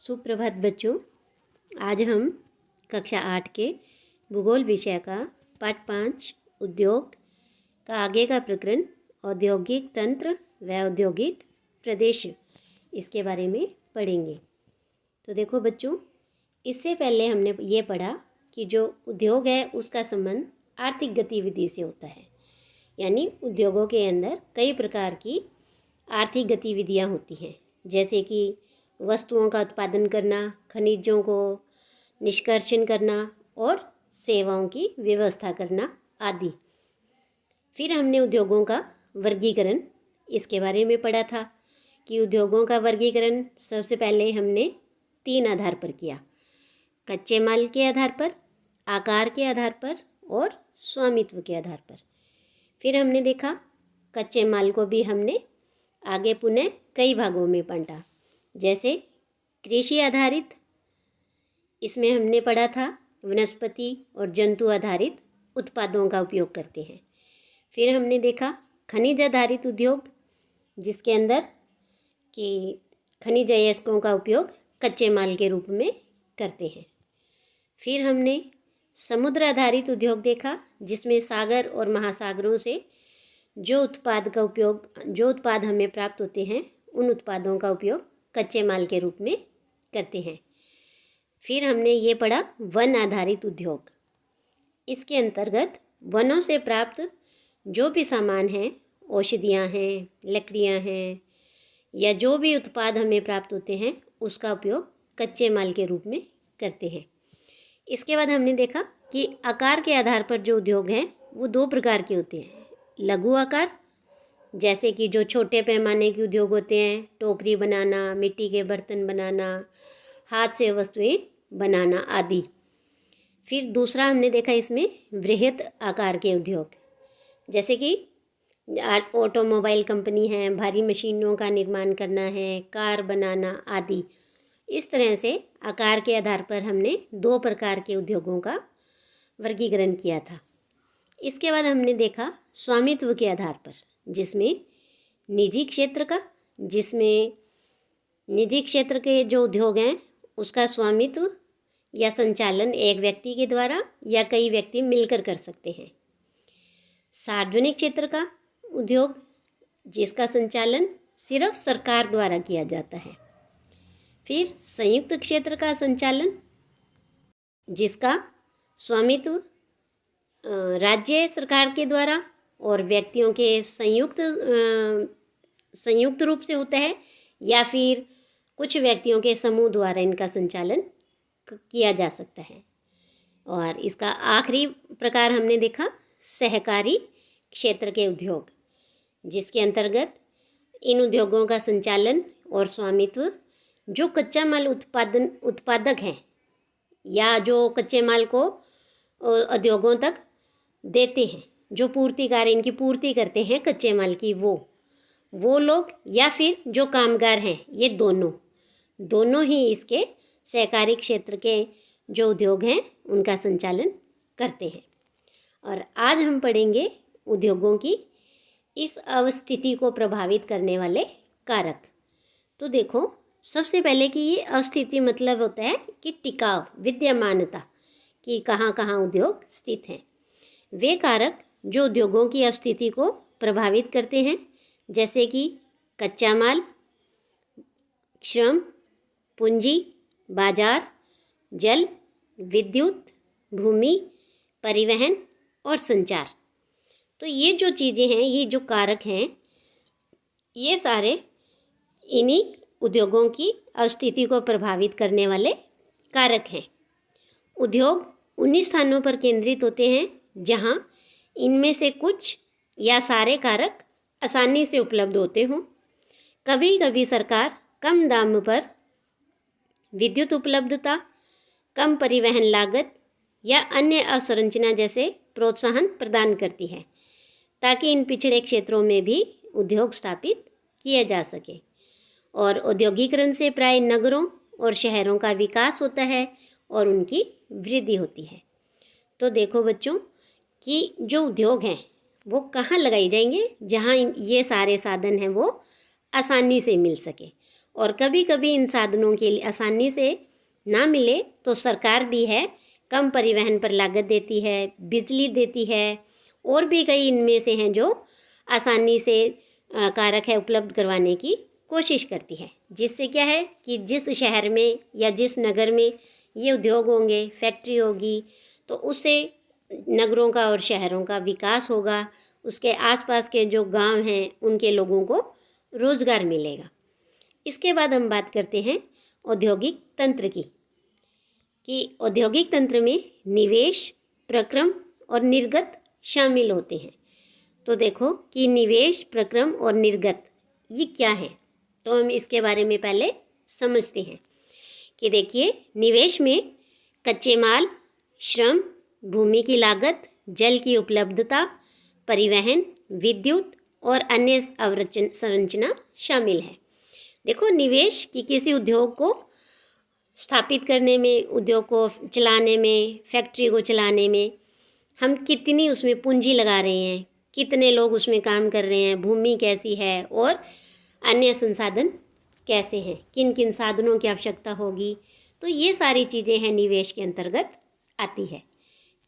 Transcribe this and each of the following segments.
सुप्रभात बच्चों। आज हम कक्षा 8 के भूगोल विषय का पाठ 5 उद्योग का आगे का प्रकरण औद्योगिक तंत्र व औद्योगिक प्रदेश इसके बारे में पढ़ेंगे। तो देखो बच्चों, इससे पहले हमने ये पढ़ा कि जो उद्योग है उसका संबंध आर्थिक गतिविधि से होता है, यानी उद्योगों के अंदर कई प्रकार की आर्थिक गतिविधियाँ होती हैं, जैसे कि वस्तुओं का उत्पादन करना, खनिजों को निष्कर्षण करना और सेवाओं की व्यवस्था करना आदि। फिर हमने उद्योगों का वर्गीकरण इसके बारे में पढ़ा था कि उद्योगों का वर्गीकरण सबसे पहले हमने 3 आधार पर किया: कच्चे माल के आधार पर, आकार के आधार पर और स्वामित्व के आधार पर। फिर हमने देखा कच्चे माल को भी हमने आगे पुनः कई भागों में बांटा, जैसे कृषि आधारित, इसमें हमने पढ़ा था वनस्पति और जंतु आधारित उत्पादों का उपयोग करते हैं। फिर हमने देखा खनिज आधारित उद्योग, जिसके अंदर कि खनिज अयस्कों का उपयोग कच्चे माल के रूप में करते हैं। फिर हमने समुद्र आधारित उद्योग देखा, जिसमें सागर और महासागरों से जो उत्पाद हमें प्राप्त होते हैं उन उत्पादों का उपयोग कच्चे माल के रूप में करते हैं। फिर हमने ये पढ़ा वन आधारित उद्योग। इसके अंतर्गत वनों से प्राप्त जो भी सामान हैं, औषधियाँ हैं, लकड़ियाँ हैं या जो भी उत्पाद हमें प्राप्त होते हैं उसका उपयोग कच्चे माल के रूप में करते हैं। इसके बाद हमने देखा कि आकार के आधार पर जो उद्योग हैं वो 2 प्रकार के होते हैं: लघु आकार, जैसे कि जो छोटे पैमाने के उद्योग होते हैं, टोकरी बनाना, मिट्टी के बर्तन बनाना, हाथ से वस्तुएं बनाना आदि। फिर दूसरा हमने देखा इसमें वृहत आकार के उद्योग, जैसे कि ऑटोमोबाइल कंपनी है, भारी मशीनों का निर्माण करना है, कार बनाना आदि। इस तरह से आकार के आधार पर हमने 2 प्रकार के उद्योगों का वर्गीकरण किया था। इसके बाद हमने देखा स्वामित्व के आधार पर, जिसमें निजी क्षेत्र के जो उद्योग हैं उसका स्वामित्व या संचालन एक व्यक्ति के द्वारा या कई व्यक्ति मिलकर कर सकते हैं। सार्वजनिक क्षेत्र का उद्योग, जिसका संचालन सिर्फ सरकार द्वारा किया जाता है। फिर संयुक्त क्षेत्र का संचालन, जिसका स्वामित्व राज्य सरकार के द्वारा और व्यक्तियों के संयुक्त रूप से होता है, या फिर कुछ व्यक्तियों के समूह द्वारा इनका संचालन किया जा सकता है। और इसका आखिरी प्रकार हमने देखा सहकारी क्षेत्र के उद्योग, जिसके अंतर्गत इन उद्योगों का संचालन और स्वामित्व जो कच्चा माल उत्पादक हैं या जो कच्चे माल को उद्योगों तक देते हैं, जो पूर्तिकार इनकी पूर्ति करते हैं कच्चे माल की, वो लोग या फिर जो कामगार हैं, ये दोनों ही इसके सहकारी क्षेत्र के जो उद्योग हैं उनका संचालन करते हैं। और आज हम पढ़ेंगे उद्योगों की इस अवस्थिति को प्रभावित करने वाले कारक। तो देखो, सबसे पहले कि ये अवस्थिति मतलब होता है कि टिकाव, विद्यमानता, कि कहाँ कहाँ उद्योग स्थित हैं। वे कारक जो उद्योगों की अवस्थिति को प्रभावित करते हैं, जैसे कि कच्चा माल, श्रम, पूंजी, बाजार, जल, विद्युत, भूमि, परिवहन और संचार। तो ये जो चीज़ें हैं, ये जो कारक हैं, ये सारे इन्हीं उद्योगों की अवस्थिति को प्रभावित करने वाले कारक हैं। उद्योग उन्हीं स्थानों पर केंद्रित होते हैं जहाँ इनमें से कुछ या सारे कारक आसानी से उपलब्ध होते हों। कभी कभी सरकार कम दाम पर विद्युत उपलब्धता, कम परिवहन लागत या अन्य अवसंरचना जैसे प्रोत्साहन प्रदान करती है, ताकि इन पिछड़े क्षेत्रों में भी उद्योग स्थापित किया जा सके। और औद्योगिकरण से प्राय नगरों और शहरों का विकास होता है और उनकी वृद्धि होती है। तो देखो बच्चों कि जो उद्योग हैं वो कहाँ लगाई जाएंगे, जहाँ ये सारे साधन हैं वो आसानी से मिल सके और कभी कभी इन साधनों के लिए आसानी से ना मिले तो सरकार भी है कम परिवहन पर लागत देती है, बिजली देती है, और भी कई इनमें से हैं जो आसानी से कारक है उपलब्ध करवाने की कोशिश करती है, जिससे क्या है कि जिस शहर में या जिस नगर में ये उद्योग होंगे, फैक्ट्री होगी, तो उससे नगरों का और शहरों का विकास होगा, उसके आसपास के जो गांव हैं उनके लोगों को रोज़गार मिलेगा। इसके बाद हम बात करते हैं औद्योगिक तंत्र की, कि औद्योगिक तंत्र में निवेश, प्रक्रम और निर्गत शामिल होते हैं। तो देखो कि निवेश, प्रक्रम और निर्गत ये क्या है, तो हम इसके बारे में पहले समझते हैं कि देखिए, निवेश में कच्चे माल, श्रम, भूमि की लागत, जल की उपलब्धता, परिवहन, विद्युत और अन्य संरचना शामिल है। देखो, निवेश कि किसी उद्योग को स्थापित करने में, उद्योग को चलाने में, फैक्ट्री को चलाने में हम कितनी उसमें पूंजी लगा रहे हैं, कितने लोग उसमें काम कर रहे हैं, भूमि कैसी है और अन्य संसाधन कैसे हैं, किन किन साधनों की आवश्यकता होगी, तो ये सारी चीज़ें हैं निवेश के अंतर्गत आती है।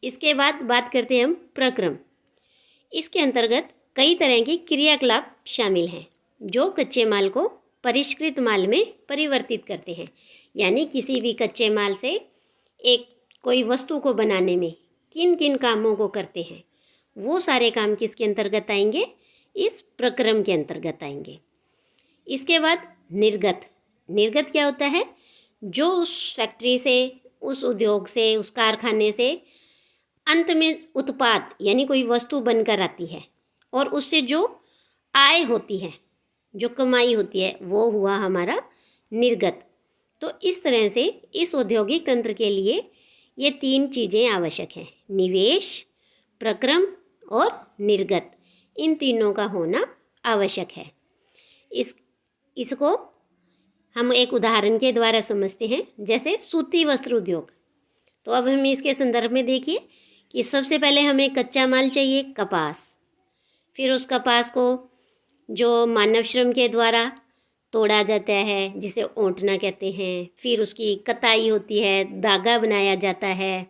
इसके बाद बात करते हैं हम प्रक्रम। इसके अंतर्गत कई तरह के क्रियाकलाप शामिल हैं जो कच्चे माल को परिष्कृत माल में परिवर्तित करते हैं। यानी किसी भी कच्चे माल से एक कोई वस्तु को बनाने में किन किन कामों को करते हैं, वो सारे काम किसके अंतर्गत आएंगे, इस प्रक्रम के अंतर्गत आएंगे। इसके बाद निर्गत। निर्गत क्या होता है, जो उस फैक्ट्री से, उस उद्योग से, उस कारखाने से अंत में उत्पाद यानी कोई वस्तु बनकर आती है और उससे जो आय होती है, जो कमाई होती है, वो हुआ हमारा निर्गत। तो इस तरह से इस औद्योगिक तंत्र के लिए ये तीन चीज़ें आवश्यक हैं, निवेश, प्रक्रम और निर्गत। इन तीनों का होना आवश्यक है। इसको हम एक उदाहरण के द्वारा समझते हैं, जैसे सूती वस्त्र उद्योग। तो अब हम इसके संदर्भ में देखिए कि सबसे पहले हमें कच्चा माल चाहिए, कपास। फिर उस कपास को जो मानव श्रम के द्वारा तोड़ा जाता है, जिसे ओंटना कहते हैं, फिर उसकी कताई होती है, धागा बनाया जाता है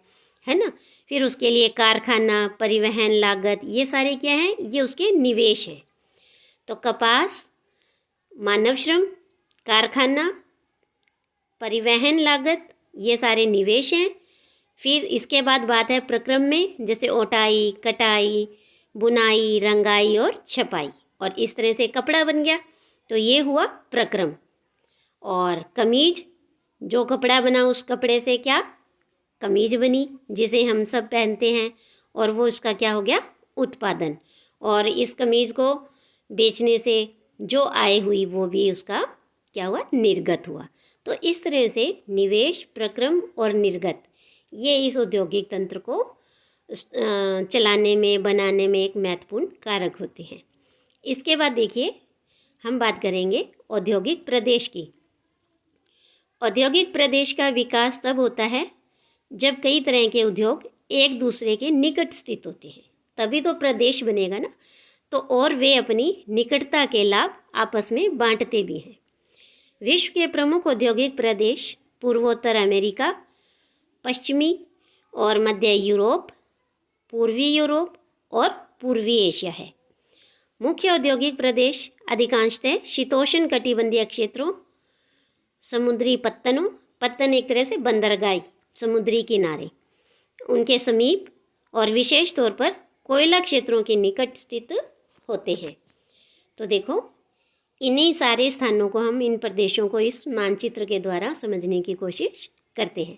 ना। फिर उसके लिए कारखाना, परिवहन लागत, ये सारे क्या हैं, ये उसके निवेश हैं। तो कपास, मानव श्रम, कारखाना, परिवहन लागत, ये सारे निवेश हैं। फिर इसके बाद बात है प्रक्रम में, जैसे ओटाई, कटाई, बुनाई, रंगाई और छपाई, और इस तरह से कपड़ा बन गया, तो ये हुआ प्रक्रम। और कमीज, जो कपड़ा बना उस कपड़े से क्या कमीज बनी, जिसे हम सब पहनते हैं, और वो उसका क्या हो गया, उत्पादन। और इस कमीज को बेचने से जो आय हुई वो भी उसका क्या हुआ, निर्गत हुआ। तो इस तरह से निवेश, प्रक्रम और निर्गत ये इस औद्योगिक तंत्र को चलाने में, बनाने में एक महत्वपूर्ण कारक होते हैं। इसके बाद देखिए, हम बात करेंगे औद्योगिक प्रदेश की। औद्योगिक प्रदेश का विकास तब होता है जब कई तरह के उद्योग एक दूसरे के निकट स्थित होते हैं, तभी तो प्रदेश बनेगा ना। तो और वे अपनी निकटता के लाभ आपस में बांटते भी हैं। विश्व के प्रमुख औद्योगिक प्रदेश पूर्वोत्तर अमेरिका, पश्चिमी और मध्य यूरोप, पूर्वी यूरोप और पूर्वी एशिया है। मुख्य औद्योगिक प्रदेश अधिकांशतः शीतोष्ण कटिबंधीय क्षेत्रों, समुद्री पत्तनों, पत्तन एक तरह से बंदरगाह, समुद्री किनारे, उनके समीप और विशेष तौर पर कोयला क्षेत्रों के निकट स्थित होते हैं। तो देखो, इन्हीं सारे स्थानों को हम, इन प्रदेशों को इस मानचित्र के द्वारा समझने की कोशिश करते हैं।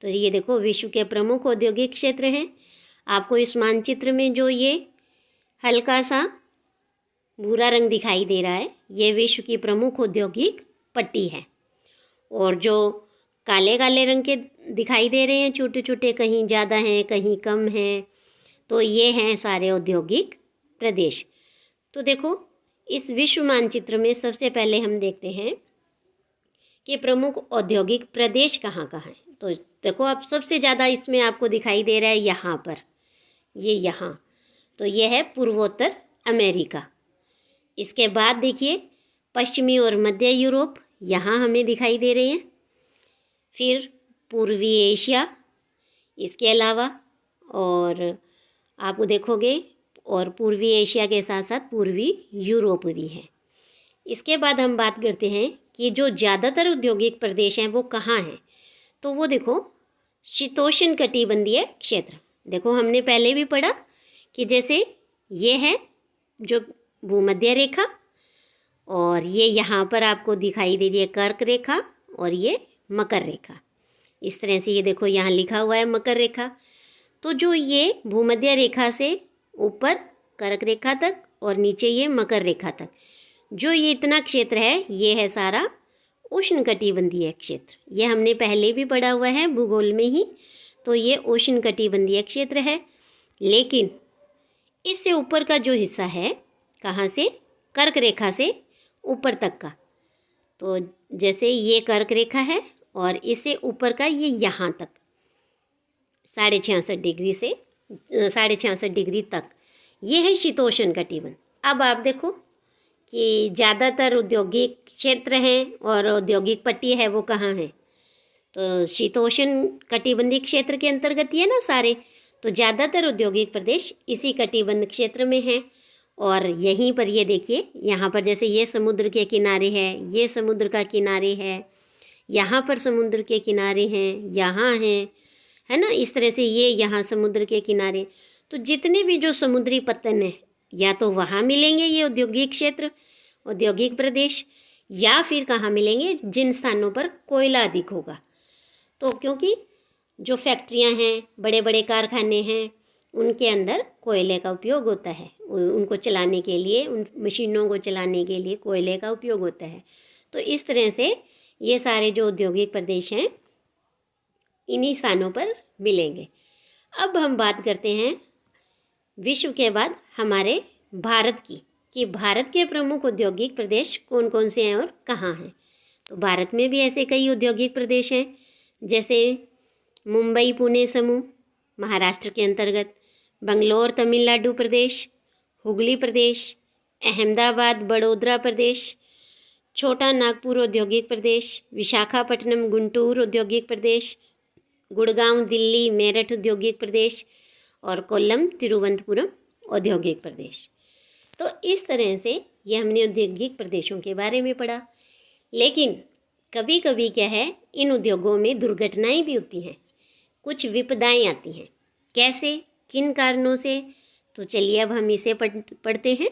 तो ये देखो, विश्व के प्रमुख औद्योगिक क्षेत्र हैं। आपको इस मानचित्र में जो ये हल्का सा भूरा रंग दिखाई दे रहा है, ये विश्व की प्रमुख औद्योगिक पट्टी है। और जो काले काले रंग के दिखाई दे रहे हैं, छोटे छोटे, कहीं ज़्यादा हैं कहीं कम हैं, तो ये हैं सारे औद्योगिक प्रदेश। तो देखो, इस विश्व मानचित्र में सबसे पहले हम देखते हैं कि प्रमुख औद्योगिक प्रदेश कहाँ कहाँ हैं। तो देखो, अब सबसे ज़्यादा इसमें आपको दिखाई दे रहा है यहाँ पर, ये यहाँ, तो ये है पूर्वोत्तर अमेरिका। इसके बाद देखिए, पश्चिमी और मध्य यूरोप, यहाँ हमें दिखाई दे रहे हैं। फिर पूर्वी एशिया, इसके अलावा और आप देखोगे और पूर्वी एशिया के साथ साथ पूर्वी यूरोप भी है। इसके बाद हम बात करते हैं कि जो ज़्यादातर औद्योगिक प्रदेश हैं वो कहाँ हैं। तो वो देखो शीतोष्ण कटिबंधीय क्षेत्र। देखो हमने पहले भी पढ़ा कि जैसे ये है जो भूमध्य रेखा, और ये यहाँ पर आपको दिखाई दे रही है कर्क रेखा, और ये मकर रेखा। इस तरह से ये देखो यहाँ लिखा हुआ है मकर रेखा। तो जो ये भूमध्य रेखा से ऊपर कर्क रेखा तक और नीचे ये मकर रेखा तक जो ये इतना क्षेत्र है, ये है सारा उष्णकटिबंधीय क्षेत्र। ये हमने पहले भी पढ़ा हुआ है भूगोल में ही। तो ये उष्णकटिबंधीय क्षेत्र है। लेकिन इससे ऊपर का जो हिस्सा है, कहाँ से, कर्क रेखा से ऊपर तक का, तो जैसे ये कर्क रेखा है और इससे ऊपर का ये यहाँ तक 66.5 डिग्री से 66.5 डिग्री तक, ये है शीतोष्ण कटिबंध। अब आप देखो कि ज़्यादातर औद्योगिक क्षेत्र हैं और औद्योगिक पट्टी है वो कहाँ है। तो शीतोष्ण कटिबंधीय क्षेत्र के अंतर्गत ये ना सारे, तो ज़्यादातर औद्योगिक प्रदेश इसी कटिबंध क्षेत्र में हैं। और यहीं पर ये देखिए, यहाँ पर जैसे ये समुद्र के किनारे है, ये समुद्र का किनारे है, यहाँ पर समुद्र के किनारे हैं, यहाँ हैं, है ना। इस तरह से ये यहाँ समुद्र के किनारे, तो जितने भी जो समुद्री पत्तन है या तो वहाँ मिलेंगे ये औद्योगिक क्षेत्र, औद्योगिक प्रदेश, या फिर कहाँ मिलेंगे, जिन स्थानों पर कोयला अधिक होगा। तो क्योंकि जो फैक्ट्रियाँ हैं, बड़े बड़े कारखाने हैं, उनके अंदर कोयले का उपयोग होता है, उनको चलाने के लिए, उन मशीनों को चलाने के लिए कोयले का उपयोग होता है। तो इस तरह से ये सारे जो औद्योगिक प्रदेश हैं इन्हीं स्थानों पर मिलेंगे। अब हम बात करते हैं विश्व के बाद हमारे भारत की, कि भारत के प्रमुख औद्योगिक प्रदेश कौन कौन से हैं और कहाँ हैं। तो भारत में भी ऐसे कई औद्योगिक प्रदेश हैं, जैसे मुंबई पुणे समूह महाराष्ट्र के अंतर्गत, बंगलोर तमिलनाडु प्रदेश, हुगली प्रदेश, अहमदाबाद बड़ोदरा प्रदेश, छोटा नागपुर औद्योगिक प्रदेश, विशाखापट्टनम गुंटूर औद्योगिक प्रदेश, गुड़गांव दिल्ली मेरठ औद्योगिक प्रदेश और कोल्लम तिरुवनंतपुरम औद्योगिक प्रदेश। तो इस तरह से ये हमने औद्योगिक प्रदेशों के बारे में पढ़ा। लेकिन कभी कभी क्या है, इन उद्योगों में दुर्घटनाएं भी होती हैं, कुछ विपदाएं आती हैं। कैसे, किन कारणों से? तो चलिए अब हम इसे पढ़ते हैं,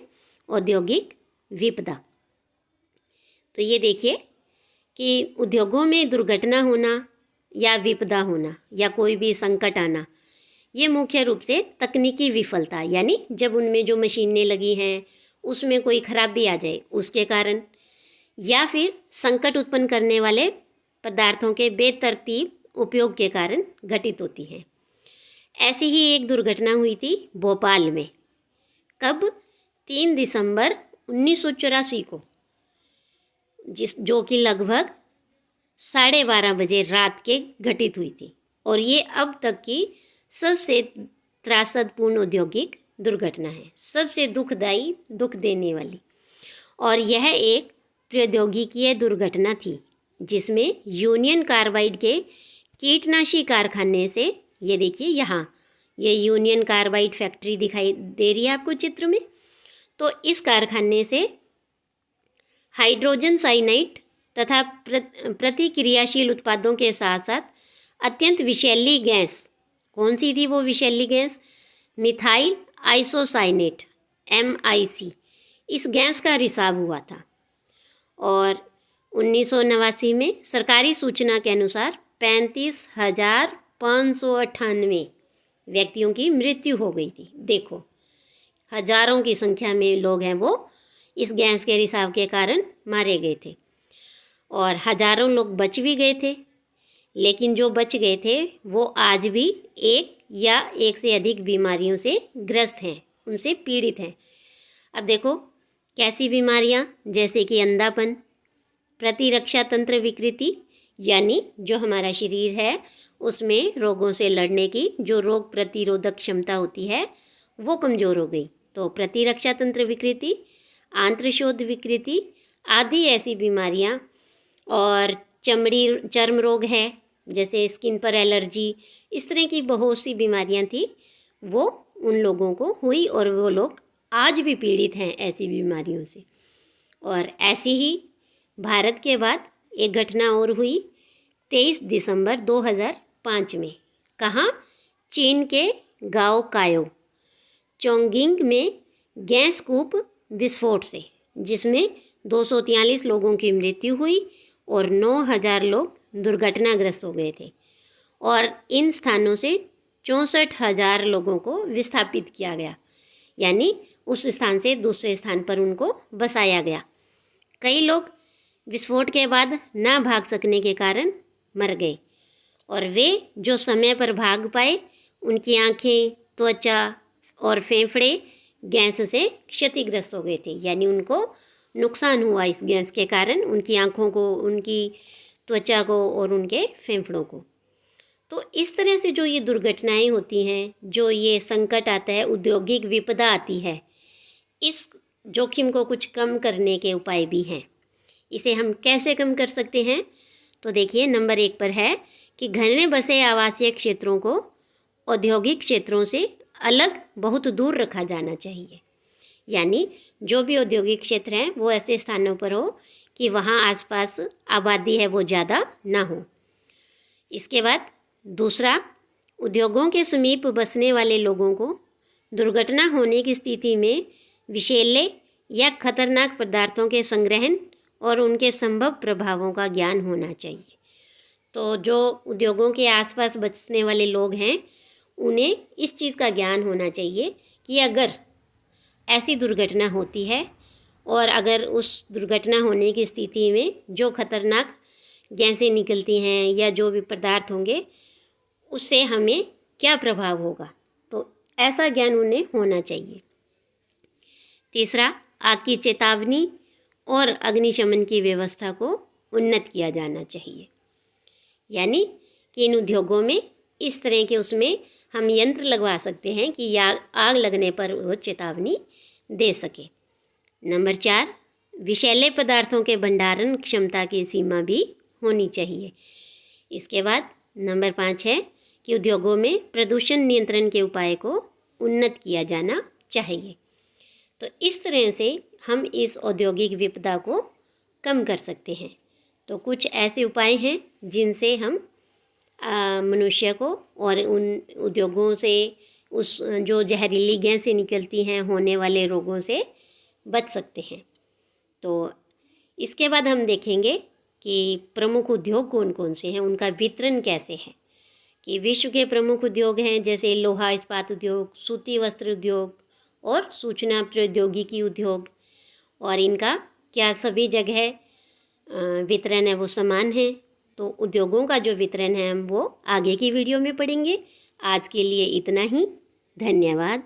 औद्योगिक विपदा। तो ये देखिए कि उद्योगों में दुर्घटना होना या विपदा होना या कोई भी संकट आना, ये मुख्य रूप से तकनीकी विफलता, यानी जब उनमें जो मशीनें लगी हैं उसमें कोई खराबी आ जाए उसके कारण, या फिर संकट उत्पन्न करने वाले पदार्थों के बेतरतीब उपयोग के कारण घटित होती हैं। ऐसी ही एक दुर्घटना हुई थी भोपाल में। कब? 3 दिसंबर 1984 को, जो कि लगभग 12:30 बजे रात के घटित हुई थी। और ये अब तक की सबसे त्रासदपूर्ण औद्योगिक दुर्घटना है, सबसे दुखदाई, दुख देने वाली। और यह एक प्रौद्योगिकीय दुर्घटना थी जिसमें यूनियन कार्बाइड के कीटनाशी कारखाने से, ये देखिए यहाँ ये यूनियन कार्बाइड फैक्ट्री दिखाई दे रही है आपको चित्र में। तो इस कारखाने से हाइड्रोजन साइनाइड तथा प्रतिक्रियाशील उत्पादों के साथ साथ अत्यंत विषैली गैस, कौन सी थी वो विषैली गैस? मिथाइल आइसोसाइनेट MIC, इस गैस का रिसाव हुआ था। और 1989 में सरकारी सूचना के अनुसार 35,598 व्यक्तियों की मृत्यु हो गई थी। देखो, हजारों की संख्या में लोग हैं वो इस गैस के रिसाव के कारण मारे गए थे, और हजारों लोग बच भी गए थे। लेकिन जो बच गए थे वो आज भी एक या एक से अधिक बीमारियों से ग्रस्त हैं, उनसे पीड़ित हैं। अब देखो कैसी बीमारियां, जैसे कि अंधापन, प्रतिरक्षा तंत्र विकृति, यानी जो हमारा शरीर है उसमें रोगों से लड़ने की जो रोग प्रतिरोधक क्षमता होती है वो कमज़ोर हो गई। तो प्रतिरक्षा तंत्र विकृति, आंत्रशोथ विकृति आदि ऐसी बीमारियां और चर्म रोग है, जैसे स्किन पर एलर्जी, इस तरह की बहुत सी बीमारियां थी वो उन लोगों को हुई और वो लोग आज भी पीड़ित हैं ऐसी बीमारियों से। और ऐसी ही भारत के बाद एक घटना और हुई 23 दिसंबर 2005 में। कहाँ? चीन के गांव कायो चोंगिंग में गैस कूप विस्फोट से, जिसमें 243 लोगों की मृत्यु हुई और 9,000 लोग दुर्घटनाग्रस्त हो गए थे। और इन स्थानों से 64,000 लोगों को विस्थापित किया गया, यानी उस स्थान से दूसरे स्थान पर उनको बसाया गया। कई लोग विस्फोट के बाद ना भाग सकने के कारण मर गए, और वे जो समय पर भाग पाए उनकी आंखें, त्वचा और फेफड़े गैस से क्षतिग्रस्त हो गए थे, यानी उनको नुकसान हुआ इस गैस के कारण, उनकी आंखों को, उनकी त्वचा को और उनके फेफड़ों को। तो इस तरह से जो ये दुर्घटनाएं होती हैं, जो ये संकट आता है, औद्योगिक विपदा आती है, इस जोखिम को कुछ कम करने के उपाय भी हैं। इसे हम कैसे कम कर सकते हैं? तो देखिए, नंबर 1 पर है कि घने बसे आवासीय क्षेत्रों को औद्योगिक क्षेत्रों से अलग बहुत दूर रखा जाना चाहिए। यानी जो भी औद्योगिक क्षेत्र हैं वो ऐसे स्थानों पर हो कि वहाँ आसपास आबादी है वो ज़्यादा ना हो। इसके बाद दूसरा, उद्योगों के समीप बसने वाले लोगों को दुर्घटना होने की स्थिति में विषैले या खतरनाक पदार्थों के संग्रहण और उनके संभव प्रभावों का ज्ञान होना चाहिए। तो जो उद्योगों के आसपास बसने वाले लोग हैं उन्हें इस चीज़ का ज्ञान होना चाहिए कि अगर ऐसी दुर्घटना होती है और अगर उस दुर्घटना होने की स्थिति में जो खतरनाक गैसें निकलती हैं या जो भी पदार्थ होंगे उससे हमें क्या प्रभाव होगा, तो ऐसा ज्ञान उन्हें होना चाहिए। तीसरा, आग की चेतावनी और अग्निशमन की व्यवस्था को उन्नत किया जाना चाहिए। यानी कि इन उद्योगों में इस तरह के उसमें हम यंत्र लगवा सकते हैं कि आग लगने पर वो चेतावनी दे सके। नंबर 4, विषैले पदार्थों के भंडारण क्षमता की सीमा भी होनी चाहिए। इसके बाद नंबर 5 है कि उद्योगों में प्रदूषण नियंत्रण के उपाय को उन्नत किया जाना चाहिए। तो इस तरह से हम इस औद्योगिक विपदा को कम कर सकते हैं। तो कुछ ऐसे उपाय हैं जिनसे हम मनुष्य को और उन उद्योगों से, उस जो जहरीली गैसें निकलती हैं, होने वाले रोगों से बच सकते हैं। तो इसके बाद हम देखेंगे कि प्रमुख उद्योग कौन कौन से हैं, उनका वितरण कैसे है। कि विश्व के प्रमुख उद्योग हैं जैसे लोहा इस्पात उद्योग, सूती वस्त्र उद्योग और सूचना प्रौद्योगिकी उद्योग, और इनका क्या सभी जगह वितरण है वो समान है। तो उद्योगों का जो वितरण है हम वो आगे की वीडियो में पढ़ेंगे। आज के लिए इतना ही। धन्यवाद।